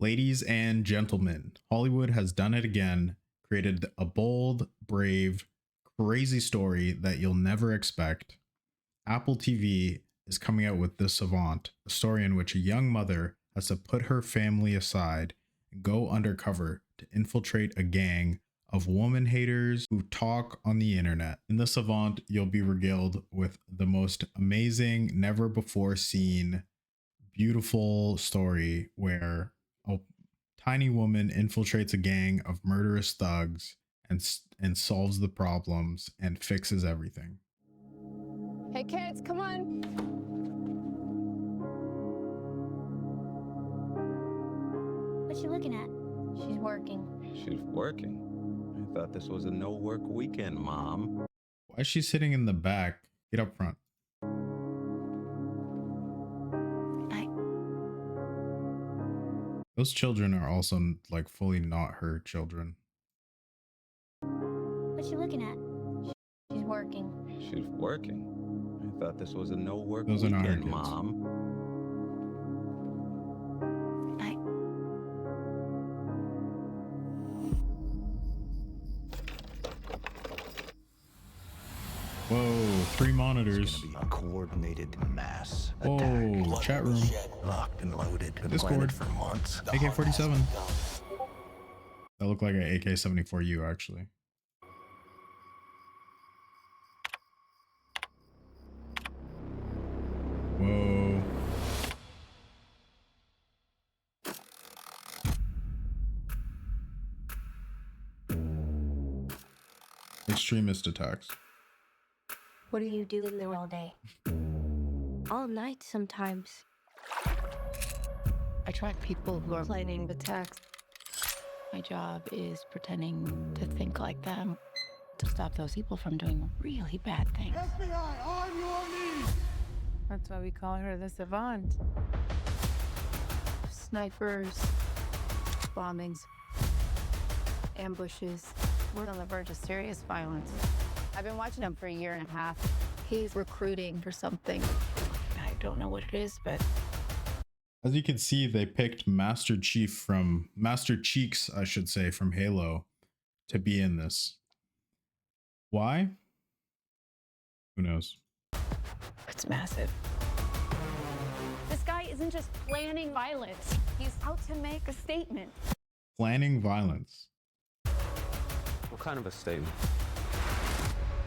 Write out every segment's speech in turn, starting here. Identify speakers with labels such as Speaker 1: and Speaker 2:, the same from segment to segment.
Speaker 1: Ladies and gentlemen, Hollywood has done it again, created a bold, brave, crazy story that you'll never expect. Apple TV is coming out with The Savant, a story in which a young mother has to put her family aside and go undercover to infiltrate a gang of woman haters who talk on the internet. In The Savant, you'll be regaled with the most amazing, never before seen, beautiful story where a tiny woman infiltrates a gang of murderous thugs and solves the problems and fixes everything.
Speaker 2: Hey kids, come on.
Speaker 3: What's she looking at?
Speaker 2: She's working.
Speaker 4: She's working? I thought this was a no-work weekend, Mom.
Speaker 1: Why is she sitting in the back? Get up front. Those children are also like fully not her children.
Speaker 3: What's she looking at?
Speaker 2: She's working.
Speaker 4: She's working? I thought this was a no-work
Speaker 1: Those are not her
Speaker 4: weekend,
Speaker 1: kids.
Speaker 4: Mom.
Speaker 1: Whoa, 3 monitors.
Speaker 5: It's gonna be a coordinated mass
Speaker 1: Whoa,
Speaker 5: attack.
Speaker 1: chat room.
Speaker 5: Locked and loaded. Been
Speaker 1: Discord.
Speaker 5: planted for months.
Speaker 1: AK-47. That looked like an AK-74U actually. Whoa. Extremist attacks.
Speaker 3: What do you do in there all day? All night sometimes.
Speaker 6: I track people who are planning attacks. My job is pretending to think like them to stop those people from doing really bad things.
Speaker 7: FBI, on your knees!
Speaker 8: That's why we call her the Savant.
Speaker 6: Snipers, bombings, ambushes. We're on the verge of serious violence. I've been watching him for a year and a half. He's recruiting for something. I don't know what it is, but
Speaker 1: As you can see, they picked Master Cheeks, I should say, from Halo to be in this. Why? Who knows?
Speaker 6: it's massive.
Speaker 2: This guy isn't just planning violence. He's out to make a statement.
Speaker 1: Planning violence.
Speaker 4: What kind of a statement?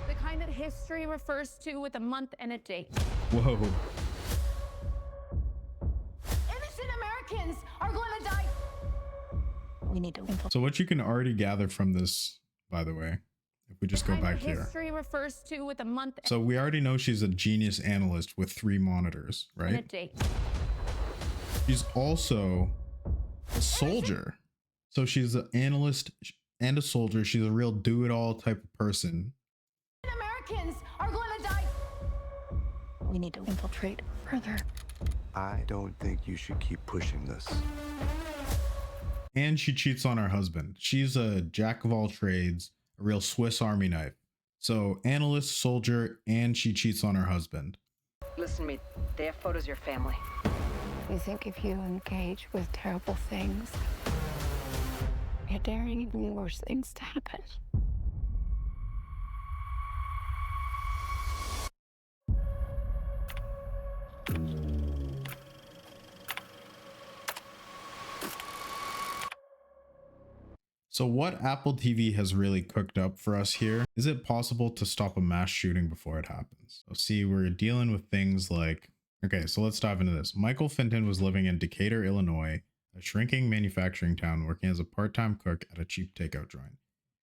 Speaker 2: The kind that history refers to with a month and a date.
Speaker 1: Whoa.
Speaker 2: Innocent Americans are going to die.
Speaker 6: We need to infiltrate.
Speaker 1: So what you can already gather from this, by the way, if we just go
Speaker 2: Kind
Speaker 1: back
Speaker 2: that
Speaker 1: here.
Speaker 2: history refers to with a month
Speaker 1: So we already know she's a genius analyst with 3 monitors,
Speaker 2: and a
Speaker 1: right?
Speaker 2: date.
Speaker 1: She's also a soldier. So she's an analyst and a soldier. She's a real do-it-all type of person.
Speaker 2: Americans are going to die.
Speaker 6: We need to infiltrate further.
Speaker 5: I don't think you should keep pushing this.
Speaker 1: And she cheats on her husband. She's a jack of all trades, a real Swiss Army knife. So analyst, soldier, and she cheats on her husband.
Speaker 9: Listen to me. They have photos of your family.
Speaker 6: You think if you engage with terrible things, you're daring even worse things to happen.
Speaker 1: So what Apple TV has really cooked up for us here, is it possible to stop a mass shooting before it happens? So see, we're dealing with things like, okay, so let's dive into this. Michael Fenton was living in Decatur, Illinois, a shrinking manufacturing town, working as a part-time cook at a cheap takeout joint.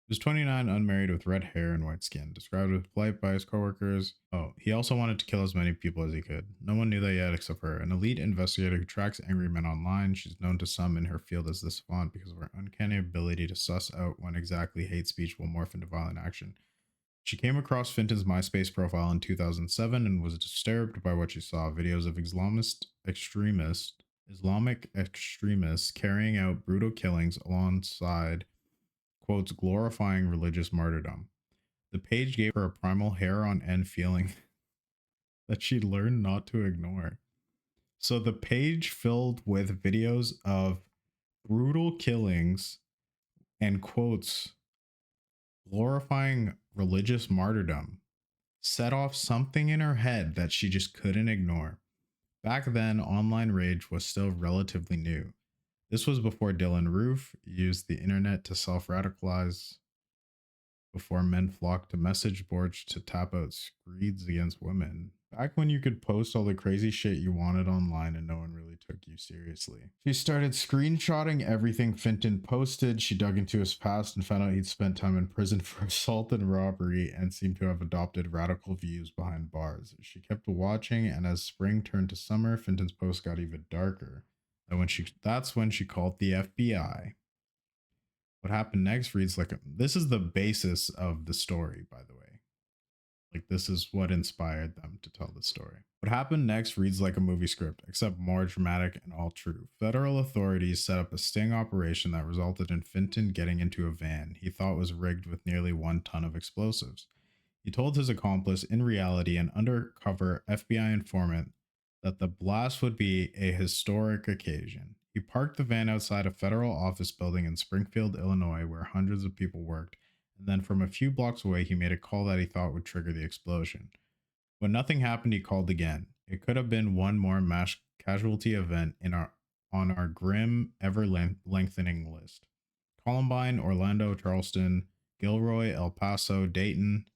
Speaker 1: He was 29, unmarried, with red hair and white skin, described as polite by his coworkers. Oh, he also wanted to kill as many people as he could. No one knew that yet except for her, an elite investigator who tracks angry men online. She's known to some in her field as the Savant because of her uncanny ability to suss out when exactly hate speech will morph into violent action. She came across Fenton's MySpace profile in 2007 and was disturbed by what she saw: videos of Islamic extremists carrying out brutal killings alongside, quotes, glorifying religious martyrdom. The page gave her a primal hair on end feeling that she learned not to ignore. So the page filled with videos of brutal killings and quotes glorifying religious martyrdom set off something in her head that she just couldn't ignore. Back then, online rage was still relatively new. This was before Dylan Roof used the internet to self-radicalize, before men flocked to message boards to tap out screeds against women. Back when you could post all the crazy shit you wanted online and no one really took you seriously. She started screenshotting everything Finton posted. She dug into his past and found out he'd spent time in prison for assault and robbery and seemed to have adopted radical views behind bars. She kept watching, and as spring turned to summer, Finton's posts got even darker. And that's when she called the FBI. What happened next reads like this is the basis of the story, by the way. Like, this is what inspired them to tell the story. What happened next reads like a movie script, except more dramatic and all true. Federal authorities set up a sting operation that resulted in Finton getting into a van he thought was rigged with nearly 1 ton of explosives. He told his accomplice, in reality an undercover FBI informant, that the blast would be a historic occasion. He parked the van outside a federal office building in Springfield, Illinois, where hundreds of people worked, and then from a few blocks away, he made a call that he thought would trigger the explosion. When nothing happened, he called again. It could have been one more mass casualty event on our grim, ever-lengthening list. Columbine, Orlando, Charleston, Gilroy, El Paso, Dayton.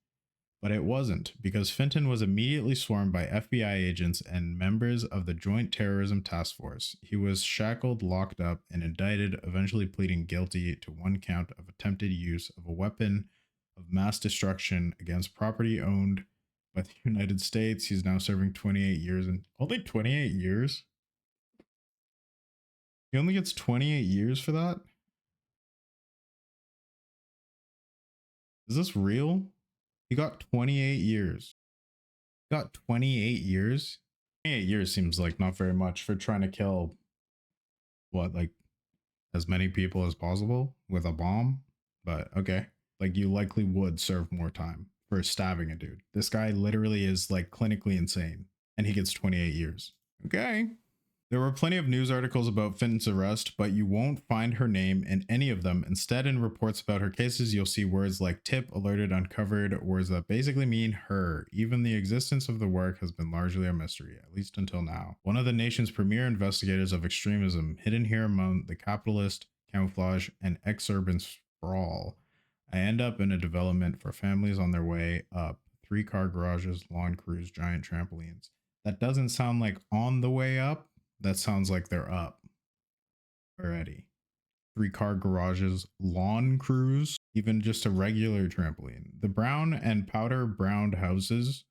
Speaker 1: But it wasn't, because Finton was immediately swarmed by FBI agents and members of the Joint Terrorism Task Force. He was shackled, locked up, and indicted, eventually pleading guilty to 1 count of attempted use of a weapon of mass destruction against property owned by the United States. He's now serving 28 years, and only 28 years? He only gets 28 years for that? Is this real? He got 28 years. Got 28 years? 28 years seems like not very much for trying to kill, what, like as many people as possible with a bomb? But okay. Like, you likely would serve more time for stabbing a dude. This guy literally is like clinically insane and he gets 28 years. Okay. There were plenty of news articles about Finton's arrest, but you won't find her name in any of them. Instead, in reports about her cases, you'll see words like tip, alerted, uncovered, words that basically mean her. Even the existence of the work has been largely a mystery, at least until now. One of the nation's premier investigators of extremism, hidden here among the capitalist, camouflage, and ex-urban sprawl. I end up in a development for families on their way up. 3-car garages, lawn crews, giant trampolines. That doesn't sound like on the way up. That sounds like they're up already. 3-car garages, lawn crews, even just a regular trampoline. The brown and powder browned houses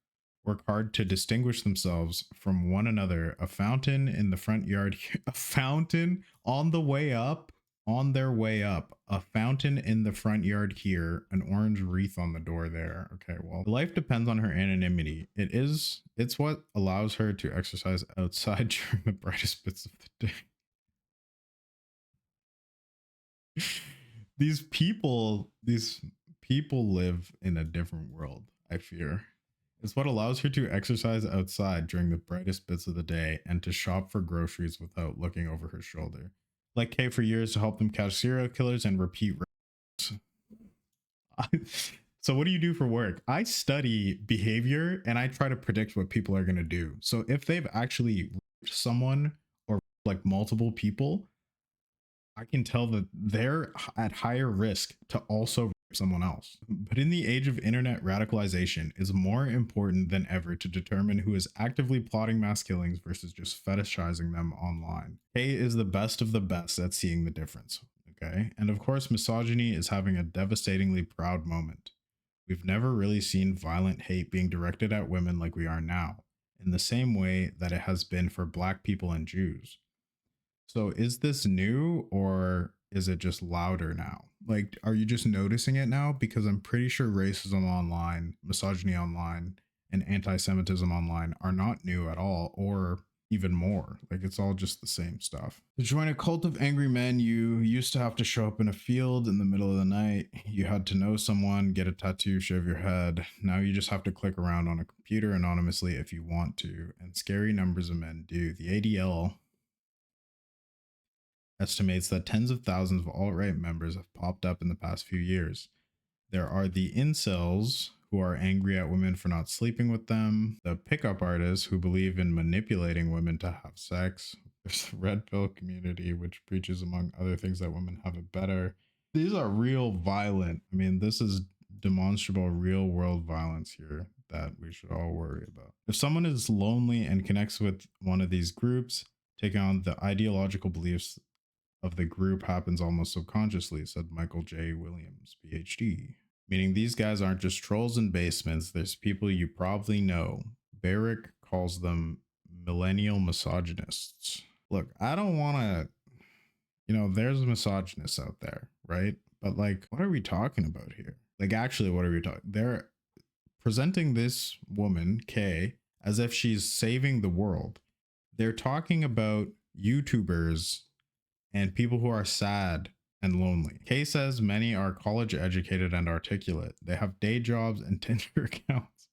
Speaker 1: work hard to distinguish themselves from one another. A fountain in the front yard, a fountain on the way up, on their way up, a fountain in the front yard here, an orange wreath on the door there. Okay, well, life depends on her anonymity. It's what allows her to exercise outside during the brightest bits of the day. These people live in a different world, I fear. It's what allows her to exercise outside during the brightest bits of the day and to shop for groceries without looking over her shoulder. Like Kay for years to help them catch serial killers and repeat rapes. So what do you do for work? I study behavior and I try to predict what people are going to do. So if they've actually raped someone or like multiple people, I can tell that they're at higher risk to also rape someone else. But in the age of internet radicalization, it's more important than ever to determine who is actively plotting mass killings versus just fetishizing them online. Kay is the best of the best at seeing the difference. Okay. And of course, misogyny is having a devastatingly proud moment. We've never really seen violent hate being directed at women like we are now, in the same way that it has been for Black people and Jews. So is this new or is it just louder now? Like, are you just noticing it now? Because I'm pretty sure racism online, misogyny online, and anti-Semitism online are not new at all, or even more. Like, it's all just the same stuff. To join a cult of angry men, you used to have to show up in a field in the middle of the night. You had to know someone, get a tattoo, shave your head. Now you just have to click around on a computer anonymously if you want to, and scary numbers of men do. The ADL estimates that tens of thousands of alt-right members have popped up in the past few years. There are the incels who are angry at women for not sleeping with them, the pickup artists who believe in manipulating women to have sex. There's the red pill community, which preaches, among other things, that women have it better. These are real violent. I mean, this is demonstrable real world violence here that we should all worry about. If someone is lonely and connects with one of these groups, taking on the ideological beliefs of the group happens almost subconsciously, said Michael J. Williams, PhD. Meaning these guys aren't just trolls in basements, there's people you probably know. Barrick calls them millennial misogynists. Look, I don't want to, there's misogynists out there, right? But like, what are we talking about here? Like, actually, what are we talking? They're presenting this woman, Kay, as if she's saving the world. They're talking about YouTubers and people who are sad and lonely. Kay says many are college educated and articulate. They have day jobs and Tinder accounts.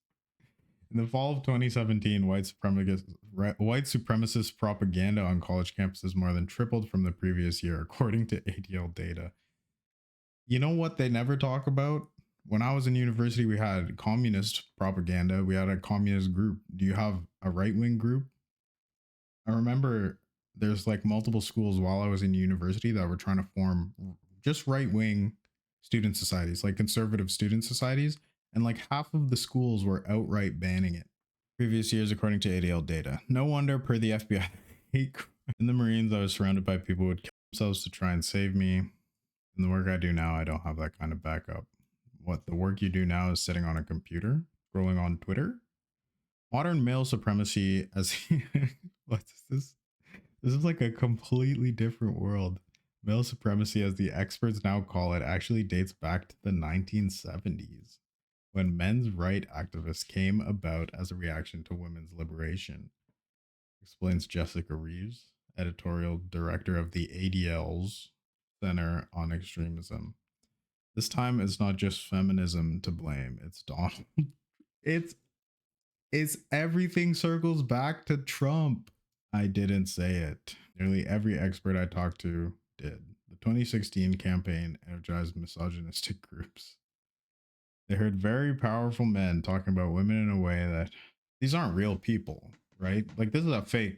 Speaker 1: In the fall of 2017, white supremacist propaganda on college campuses more than tripled from the previous year, according to ADL data. You know what they never talk about? When I was in university, we had communist propaganda. We had a communist group. Do you have a right-wing group? I remember there's like multiple schools while I was in university that were trying to form just right-wing student societies, like conservative student societies. And like half of the schools were outright banning it. Previous years, according to ADL data. No wonder, per the FBI, in the Marines, I was surrounded by people who would kill themselves to try and save me. In the work I do now, I don't have that kind of backup. What the work you do now is sitting on a computer, scrolling on Twitter. Modern male supremacy as what is this? This is like a completely different world. Male supremacy, as the experts now call it, actually dates back to the 1970s, when men's right activists came about as a reaction to women's liberation, explains Jessica Reeves, editorial director of the ADL's Center on Extremism. This time it's not just feminism to blame, it's Donald. It's everything circles back to Trump. I didn't say it. Nearly every expert I talked to did. The 2016 campaign energized misogynistic groups. They heard very powerful men talking about women in a way that these aren't real people, right? Like this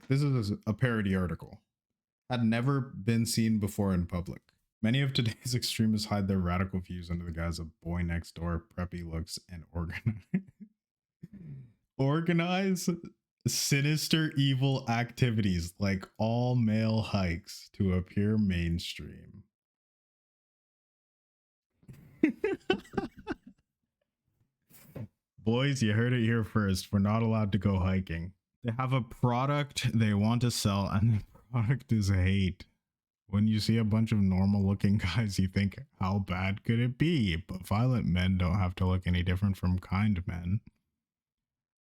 Speaker 1: is a parody article. Had never been seen before in public. Many of today's extremists hide their radical views under the guise of boy next door, preppy looks, and organize sinister evil activities like all male hikes to appear mainstream. Boys, you heard it here first. We're not allowed to go hiking. They have a product they want to sell, and the product is hate. When you see a bunch of normal looking guys, you think, how bad could it be? But violent men don't have to look any different from kind men.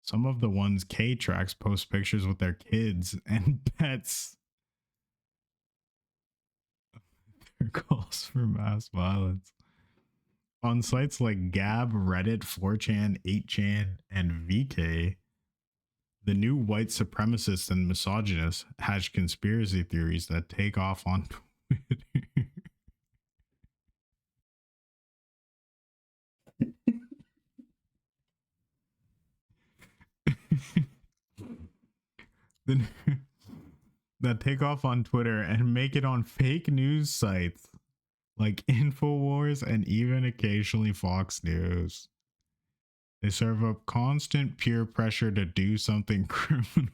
Speaker 1: Some of the ones K tracks post pictures with their kids and pets. Their calls for mass violence. On sites like Gab, Reddit, 4chan, 8chan, and VK, the new white supremacists and misogynists hatch conspiracy theories that take off on Twitter. That take off on Twitter and make it on fake news sites like InfoWars and even occasionally Fox News. They serve up constant peer pressure to do something criminal.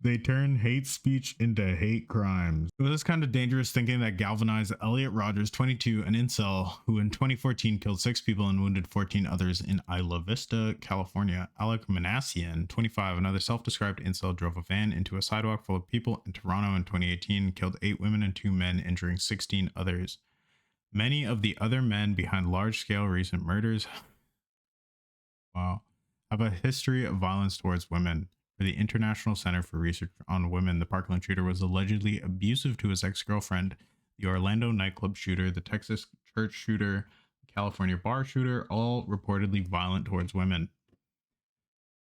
Speaker 1: They turn hate speech into hate crimes. It was this kind of dangerous thinking that galvanized Elliot Rogers, 22, an incel who in 2014 killed 6 people and wounded 14 others in Isla Vista, California. Alec Manassian, 25, another self-described incel, drove a van into a sidewalk full of people in Toronto in 2018, killed 8 women and 2 men, injuring 16 others. Many of the other men behind large-scale recent murders have a history of violence towards women. For the International Center for Research on Women, the Parkland shooter was allegedly abusive to his ex-girlfriend. The Orlando nightclub shooter, the Texas church shooter, the California bar shooter, all reportedly violent towards women.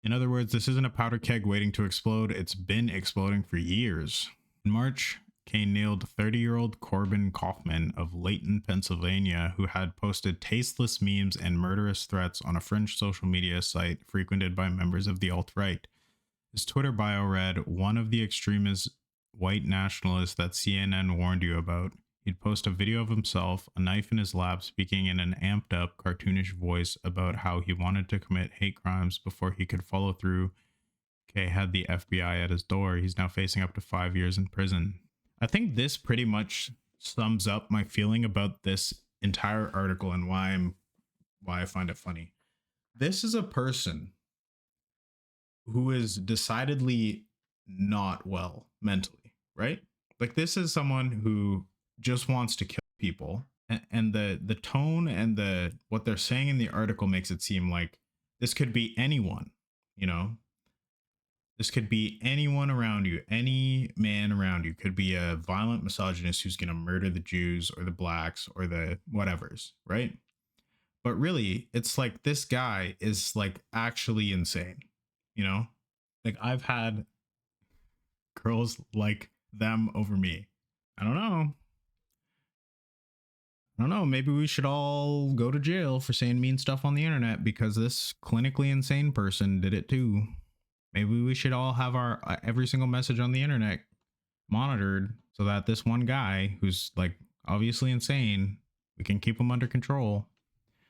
Speaker 1: In other words, this isn't a powder keg waiting to explode. It's been exploding for years. In March, Kane nailed 30-year-old Corbin Kaufman of Layton, Pennsylvania, who had posted tasteless memes and murderous threats on a fringe social media site frequented by members of the alt-right. His Twitter bio read, "One of the extremist white nationalists that CNN warned you about." He'd post a video of himself, a knife in his lap, speaking in an amped up, cartoonish voice about how he wanted to commit hate crimes before he could follow through. K had the FBI at his door. He's now facing up to 5 years in prison. I think this pretty much sums up my feeling about this entire article and why I find it funny. This is a person who is decidedly not well mentally, right? Like, this is someone who just wants to kill people, and the tone and the what they're saying in the article makes it seem like this could be anyone, you know. This could be anyone around you, any man around you could be a violent misogynist who's going to murder the Jews or the blacks or the whatevers, right? But really, it's like this guy is like actually insane, you know? Like, I've had girls like them over me. I don't know. Maybe we should all go to jail for saying mean stuff on the internet because this clinically insane person did it too. Maybe we should all have our every single message on the internet monitored so that this one guy who's like obviously insane, we can keep him under control.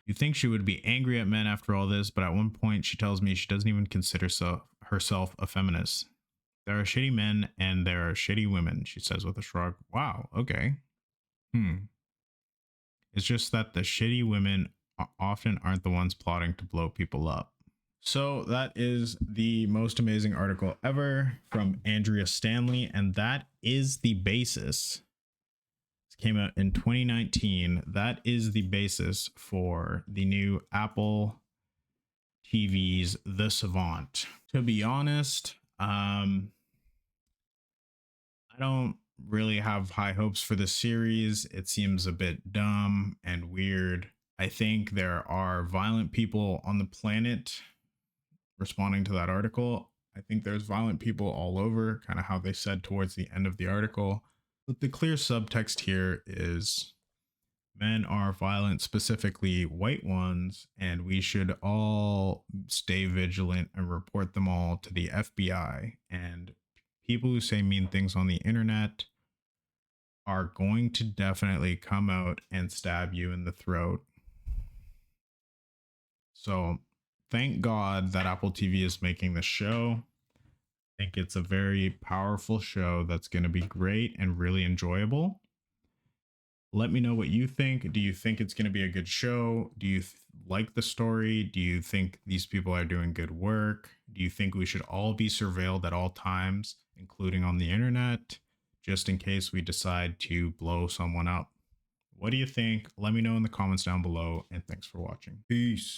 Speaker 1: You think she would be angry at men after all this, but at one point she tells me she doesn't even consider herself a feminist. There are shitty men and there are shitty women, she says with a shrug. Wow, okay. It's just that the shitty women often aren't the ones plotting to blow people up. So that is the most amazing article ever from Andrea Stanley, and that is the basis. This came out in 2019. That is the basis for the new Apple TV's The Savant. To be honest, I don't really have high hopes for this series. It seems a bit dumb and weird. I think there are violent people on the planet. Responding to that article, I think there's violent people all over, kind of how they said towards the end of the article. But the clear subtext here is men are violent, specifically white ones, and we should all stay vigilant and report them all to the FBI. And people who say mean things on the internet are going to definitely come out and stab you in the throat. So thank God that Apple TV is making this show. I think it's a very powerful show that's going to be great and really enjoyable. Let me know what you think. Do you think it's going to be a good show? Do you like the story? Do you think these people are doing good work? Do you think we should all be surveilled at all times, including on the internet, just in case we decide to blow someone up? What do you think? Let me know in the comments down below, and thanks for watching. Peace.